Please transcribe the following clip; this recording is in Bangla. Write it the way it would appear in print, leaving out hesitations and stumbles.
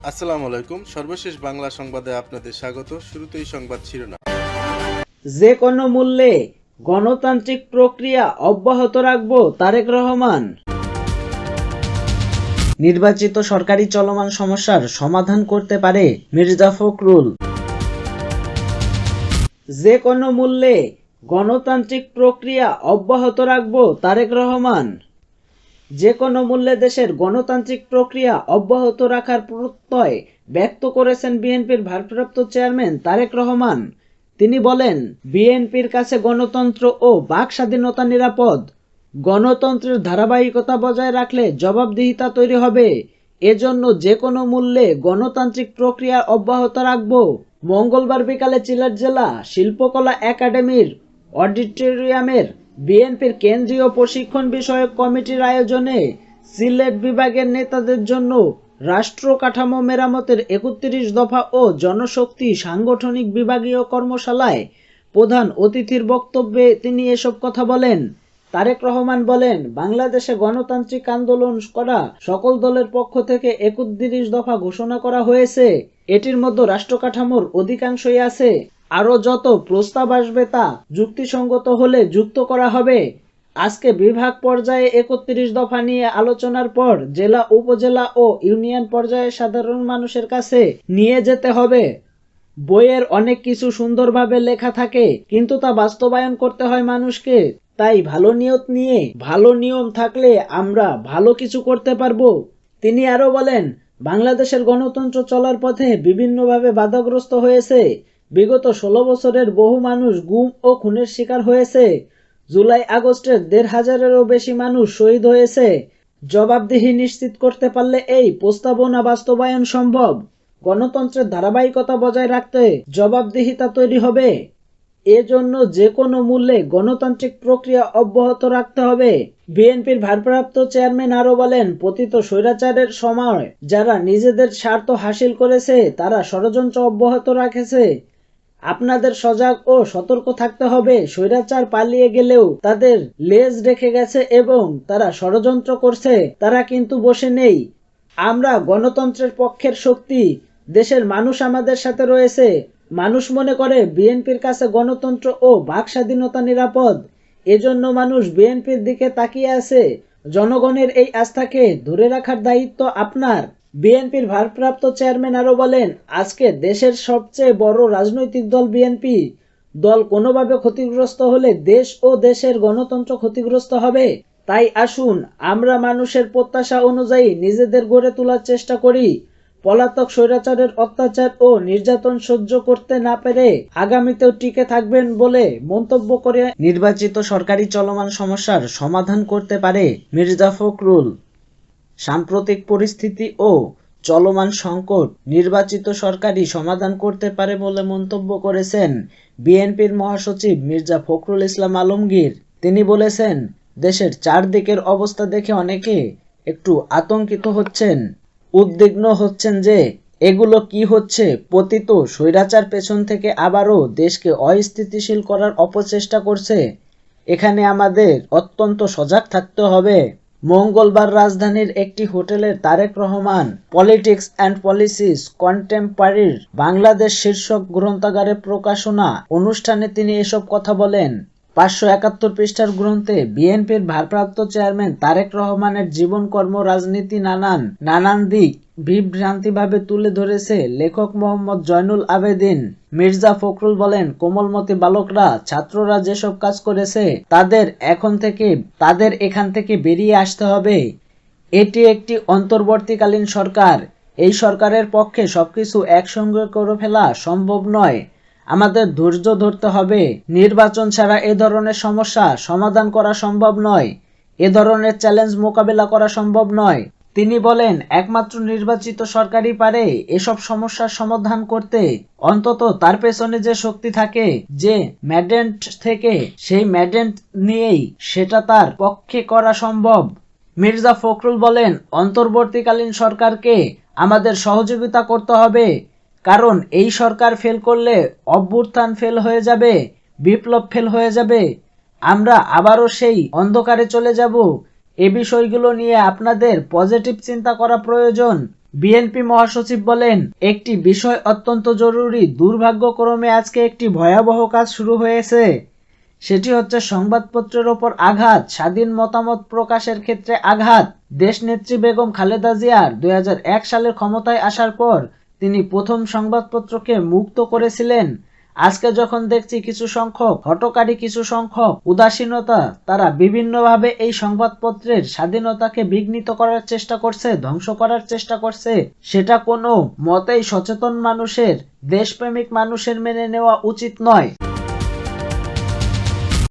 আসসালামু আলাইকুম। সর্বশেষ বাংলা সংবাদে আপনাদের স্বাগত। শুরুতেই সংবাদ শিরোনাম। যে কোনো মূল্যে গণতান্ত্রিক প্রক্রিয়া অব্যাহত রাখব, তারেক রহমান। নির্বাচিত সরকারি চলমান সমস্যার সমাধান করতে পারে মির্জা ফখরুল। যে কোনো মূল্যে গণতান্ত্রিক প্রক্রিয়া অব্যাহত রাখব, তারেক রহমান। যে কোনো মূল্যে দেশের গণতান্ত্রিক প্রক্রিয়া অব্যাহত রাখার প্রত্যয় ব্যক্ত করেছেন বিএনপির ভারপ্রাপ্ত চেয়ারম্যান তারেক রহমান। তিনি বলেন, বিএনপির কাছে গণতন্ত্র ও বাক স্বাধীনতা নিরাপদ। গণতন্ত্রের ধারাবাহিকতা বজায় রাখলে জবাবদিহিতা তৈরি হবে। এজন্য যে কোনো মূল্যে গণতান্ত্রিক প্রক্রিয়া অব্যাহত রাখব। মঙ্গলবার বিকালে সিলেট জেলা শিল্পকলা একাডেমির অডিটোরিয়ামের বিএনপির কেন্দ্রীয় প্রশিক্ষণ বিষয়ক কমিটির আয়োজনে সিলেট বিভাগের নেতাদের জন্য রাষ্ট্র কাঠামো মেরামতের ৩১ দফা ও জনশক্তি সাংগঠনিক বিভাগীয় কর্মশালায় প্রধান অতিথির বক্তব্যে তিনি এসব কথা বলেন। তারেক রহমান বলেন, বাংলাদেশে গণতান্ত্রিক আন্দোলন করা সকল দলের পক্ষ থেকে ৩১ দফা ঘোষণা করা হয়েছে। এটির মধ্যে রাষ্ট্র কাঠামোর অধিকাংশই আছে। আরও যত প্রস্তাব আসবে তা যুক্তিসঙ্গত হলে যুক্ত করা হবে। আজকে বিভাগ পর্যায়ে ৩১ দফা নিয়ে আলোচনার পর জেলা, উপজেলা ও ইউনিয়ন পর্যায়ে সাধারণ মানুষের কাছে নিয়ে যেতে হবে। বইয়ের অনেক কিছু সুন্দরভাবে লেখা থাকে, কিন্তু তা বাস্তবায়ন করতে হয় মানুষকে। তাই ভালো নিয়ত নিয়ে ভালো নিয়ম থাকলে আমরা ভালো কিছু করতে পারবো। তিনি আরো বলেন, বাংলাদেশের গণতন্ত্র চলার পথে বিভিন্নভাবে বাধাগ্রস্ত হয়েছে। বিগত ১৬ বছরের বহু মানুষ গুম ও খুনের শিকার হয়েছে। জুলাই আগস্টের ১৫০০-এরও বেশি মানুষ শহীদ হয়েছে। জবাবদিহি নিশ্চিত করতে পারলে এই প্রস্তাবনা বাস্তবায়ন সম্ভব। গণতন্ত্রের ধারাবাহিকতা বজায় রাখতে জবাবদিহিতা তৈরি হবে। এজন্য যে কোনো মূল্যে গণতান্ত্রিক প্রক্রিয়া অব্যাহত রাখতে হবে। বিএনপির ভারপ্রাপ্ত চেয়ারম্যান আরো বলেন, পতিত স্বৈরাচারের সময় যারা নিজেদের স্বার্থ হাসিল করেছে তারা ষড়যন্ত্র অব্যাহত রাখেছে। আপনাদের সজাগ ও সতর্ক থাকতে হবে। স্বৈরাচার পালিয়ে গেলেও তাদের লেজ রেখে গেছে এবং তারা ষড়যন্ত্র করছে। তারা কিন্তু বসে নেই। আমরা গণতন্ত্রের পক্ষের শক্তি। দেশের মানুষ আমাদের সাথে রয়েছে। মানুষ মনে করে বিএনপির কাছে গণতন্ত্র ও বাক স্বাধীনতা নিরাপদ। এজন্য মানুষ বিএনপির দিকে তাকিয়ে আছে। জনগণের এই আস্থাকে ধরে রাখার দায়িত্ব আপনার। বিএনপির ভারপ্রাপ্ত চেয়ারম্যান আরো বলেন, আজকে দেশের সবচেয়ে বড় রাজনৈতিক দল বিএনপি। দল কোনোভাবে ক্ষতিগ্রস্ত হলে দেশ ও দেশের গণতন্ত্র ক্ষতিগ্রস্ত হবে। তাই আসুন আমরা মানুষের প্রত্যাশা অনুযায়ী নিজেদের গড়ে তোলার চেষ্টা করি। পলাতক স্বৈরাচারের অত্যাচার ও নির্যাতন সহ্য করতে না পেরে আগামীতেও টিকে থাকবেন বলে মন্তব্য করে নির্বাচিত সরকারি চলমান সমস্যার সমাধান করতে পারে মির্জা ফখরুল। সাম্প্রতিক পরিস্থিতি ও চলমান সংকট নির্বাচিত সরকারই সমাধান করতে পারে বলে মন্তব্য করেছেন বিএনপির মহাসচিব মির্জা ফখরুল ইসলাম আলমগীর। তিনি বলেছেন, দেশের চারদিকের অবস্থা দেখে অনেকে একটু আতঙ্কিত হচ্ছেন, উদ্বিগ্ন হচ্ছেন যে এগুলো কি হচ্ছে। পতিত স্বৈরাচার পেছন থেকে আবারও দেশকে অস্থিতিশীল করার অপচেষ্টা করছে। এখানে আমাদের অত্যন্ত সজাগ থাকতে হবে। মঙ্গলবার রাজধানীর একটি হোটেলের Tarique Rahman politics and policies কন্টেম্পোরারির বাংলাদেশ শীর্ষক গ্রন্থাগারে প্রকাশনা অনুষ্ঠানে তিনি এসব কথা বলেন। ৫৭১ পৃষ্ঠার গ্রন্থে বিএনপির ভারপ্রাপ্ত চেয়ারম্যান তারেক রহমানের জীবনকর্ম, রাজনীতি নানান দিক বিভ্রান্তিভাবে তুলে ধরেছে লেখক মোহাম্মদ জয়নুল আবেদিন। মির্জা ফখরুল বলেন, কোমলমতি বালকরা, ছাত্ররা যেসব কাজ করেছে তাদের এখান থেকে বেরিয়ে আসতে হবে। এটি একটি অন্তর্বর্তীকালীন সরকার। এই সরকারের পক্ষে সবকিছু একসঙ্গে করে ফেলা সম্ভব নয়। আমাদের ধৈর্য ধরতে হবে। নির্বাচন ছাড়া এ ধরনের সমস্যা সমাধান করা সম্ভব নয়। এ ধরনের চ্যালেঞ্জ মোকাবেলা করা সম্ভব নয়। তিনি বলেন, একমাত্র নির্বাচিত সরকারই পারে এসব সমস্যার সমাধান করতে। অন্তত তার পেছনে যে শক্তি থাকে, যে ম্যান্ডেট থেকে, সেই ম্যান্ডেট নিয়েই সেটা তার পক্ষে করা সম্ভব। মির্জা ফখরুল বলেন, অন্তর্বর্তীকালীন সরকারকে আমাদের সহযোগিতা করতে হবে। কারণ এই সরকার ফেল করলে অভ্যুত্থান ফেল হয়ে যাবে, বিপ্লব ফেল হয়ে যাবে। আমরা আবারও সেই অন্ধকারে চলে যাব। এ বিষয়গুলো নিয়ে আপনাদের পজিটিভ চিন্তা করা প্রয়োজন। বিএনপি মহাসচিব বলেন, একটি বিষয় অত্যন্ত জরুরি। দুর্ভাগ্যক্রমে আজকে একটি ভয়াবহ কাজ শুরু হয়েছে। সেটি হচ্ছে সংবাদপত্রের ওপর আঘাত, স্বাধীন মতামত প্রকাশের ক্ষেত্রে আঘাত। দেশনেত্রী বেগম খালেদা জিয়ার 2001 সালের ক্ষমতায় আসার পর তিনি প্রথম সংবাদপত্রকে মুক্ত করেছিলেন। আজকে যখন দেখছি কিছু সংখ্যক হঠকারী, কিছু সংখ্যক উদাসীনতা, তারা বিভিন্নভাবে এই সংবাদপত্রের স্বাধীনতাকে বিঘ্নিত করার চেষ্টা করছে, ধ্বংস করার চেষ্টা করছে, সেটা কোনো মতেই সচেতন মানুষের, দেশপ্রেমিক মানুষের মেনে নেওয়া উচিত নয়।